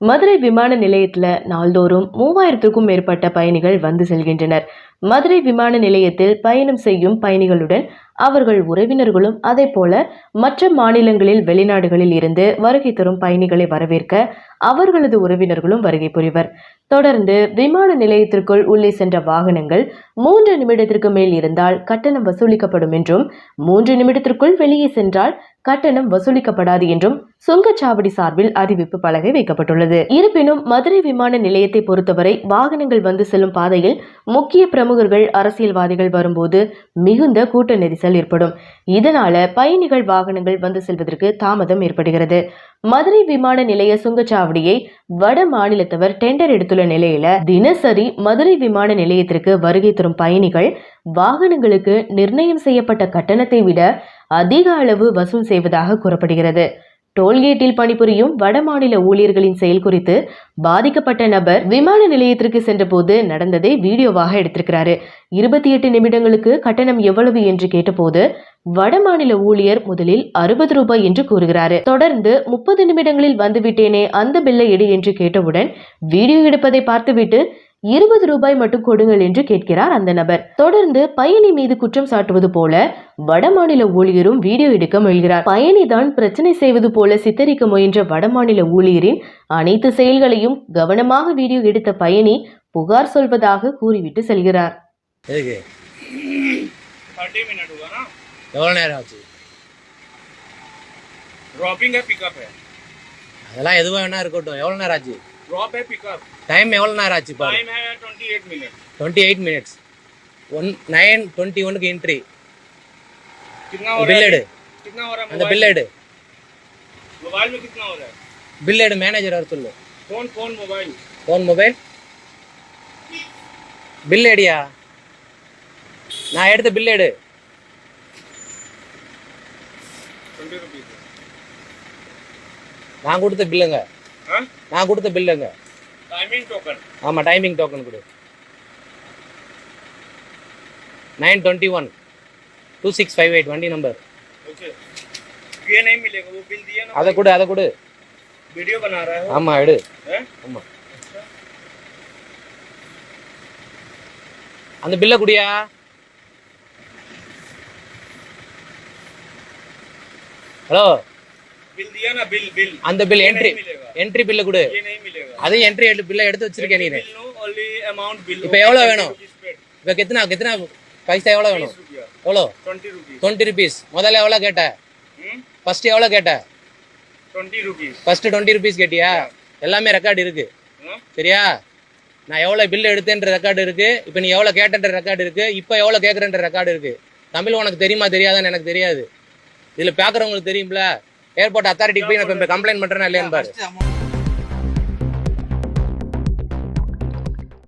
மதுரை விமான நிலையத்தில் நாள்தோறும் 3000க்கும் மேற்பட்ட பயணிகள் வந்து செல்கின்றனர். மதுரை விமான நிலையத்தில் பயணம் செய்யும் பயணிகளுடன் அவர்கள் உறவினர்களும் அதே போல மற்ற மாநிலங்களில் வெளிநாடுகளில் இருந்து வருகை தரும் பயணிகளை வரவேற்க அவர்களது உறவினர்களும் வருகை புரிவர். தொடர்ந்து விமான நிலையத்திற்குள் உள்ளே சென்ற வாகனங்கள் 3 நிமிடத்திற்கு மேல் இருந்தால் கட்டணம் வசூலிக்கப்படும் என்றும் 3 நிமிடத்திற்குள் வெளியே சென்றால் கட்டணம் வசூலிக்கப்படாது என்றும் சுங்கச்சாவடி சார்பில் அறிவிப்பு பலகை வைக்கப்பட்டுள்ளது. இருப்பினும் மதுரை விமான நிலையத்தை பொறுத்தவரை வாகனங்கள் வந்து செல்லும் பாதையில் முக்கிய பிரமுகர்கள் அரசியல்வாதிகள் வரும்போது மிகுந்த கூட்ட நெரிசல் ஏற்படும். இதனால பயணிகள் வாகனங்கள் வந்து செல்வதற்கு தாமதம் ஏற்படுகிறது. மதுரை விமான நிலைய சுங்கச்சாவடியை வட மாநிலத்தவர் டெண்டர் எடுத்துள்ள நிலையில தினசரி மதுரை விமான நிலையத்திற்கு வருகை தரும் பயணிகள் வாகனங்களுக்கு நிர்ணயம் செய்யப்பட்ட கட்டணத்தை விட அதிக அளவு வசூல் செய்வதாக கூறப்படுகிறது. டோல்கேட்டில் பணிபுரியும் வடமாநில ஊழியர்களின் செயல் குறித்து பாதிக்கப்பட்ட நபர் விமான நிலையத்திற்கு சென்ற போது நடந்ததை வீடியோவாக எடுத்திருக்கிறாரு. 28 நிமிடங்களுக்கு கட்டணம் எவ்வளவு என்று கேட்டபோது வடமாநில ஊழியர் முதலில் 60 ரூபாய் என்று கூறுகிறாரு. தொடர்ந்து 30 நிமிடங்களில் வந்துவிட்டேனே அந்த பில்லை எடு என்று கேட்டவுடன் வீடியோ எடுப்பதை பார்த்துவிட்டு 20 ரூபாய் மட்டும் கொடுங்கள் என்று கேட்கிறார் அந்த நபர். தொடர்ந்து பயணி மீது குற்றம் சாட்டுவது போல வடமாநில ஊழியரும் வீடியோ எடுக்க முயல்கிறார். பயணிதான் பிரச்சனை செய்வது போல சித்தரிக்க முயன்ற வடமாநில ஊழியரின் அனைத்து செயல்களையும் கவனமாக வீடியோ எடுத்த பயணி புகார் சொல்வதாக கூறிவிட்டு செல்கிறார். அதெல்லாம் எதுவா வேணா இருக்கட்டும். எவ்வளவு நேரம் ஆச்சு? ड्रॉप है पिकअप टाइम எவ்வளவு நேரம் ஆச்சு பாரு? टाइम है 28 मिनट 28 मिनट्स 9:21 की एंट्री कितना हो रहा है? कितना हो रहा है? அந்த बिल एड मोबाइल में कितना हो रहा है? बिल एड मैनेजर और சொல்லு. फोन मोबाइल बिल एडिया நான் எடுத்த बिल एड 20 ரூபாய் நான் கொடுத்த பில்லுங்க. நான் கொடுத்த பில்லுங்க. Timing token. ஆமா டைமிங் டோக்கன் கொடு. 921 2658 வண்டி நம்பர். ओके ये नहीं मिलेगा वो बिल दिया ना. அத கொடு. वीडियो बना रहा है. ஆமா எடு. ஆமா அந்த பில்ல குடியா. ஹலோ बिल दिया ना बिल அந்த பில் என்ட்ரி பில்ல கொடு. ये नहीं मिलेगा. அது என்ட்ரி பில்ல எடுத்து வச்சிருக்கே நீ. only amount bill. இப்போ எவ்வளவு வேணும்? இப்போ कितना पैसा எவ்வளவு வேணும்? எவ்வளவு? 20 rupees. முதல்ல எவ்வளவு கேட்ட? ஃபர்ஸ்ட் எவ்வளவு கேட்ட? 20 rupees. ஃபர்ஸ்ட் 20 rupees கேட்டியா? எல்லாமே ரெக்கார்ட் இருக்கு. சரியா? நான் எவ்வளவு பில் எடுத்தேன்ற ரெக்கார்ட் இருக்கு. இப்போ நீ எவ்வளவு கேட்டன்ற ரெக்கார்ட் இருக்கு. இப்போ எவ்வளவு கேக்குறன்ற ரெக்கார்ட் இருக்கு. தமிழ் உனக்கு தெரியுமா தெரியாதான்னு எனக்கு தெரியாது. இதுல பாக்குறவங்களுக்கு தெரியும்ல. ஏர்போர்ட் அத்தாரிட்டிக்கு போய் நான் கம்ப்ளைண்ட் பண்றேன்னா இல்லையான்னு பாரு.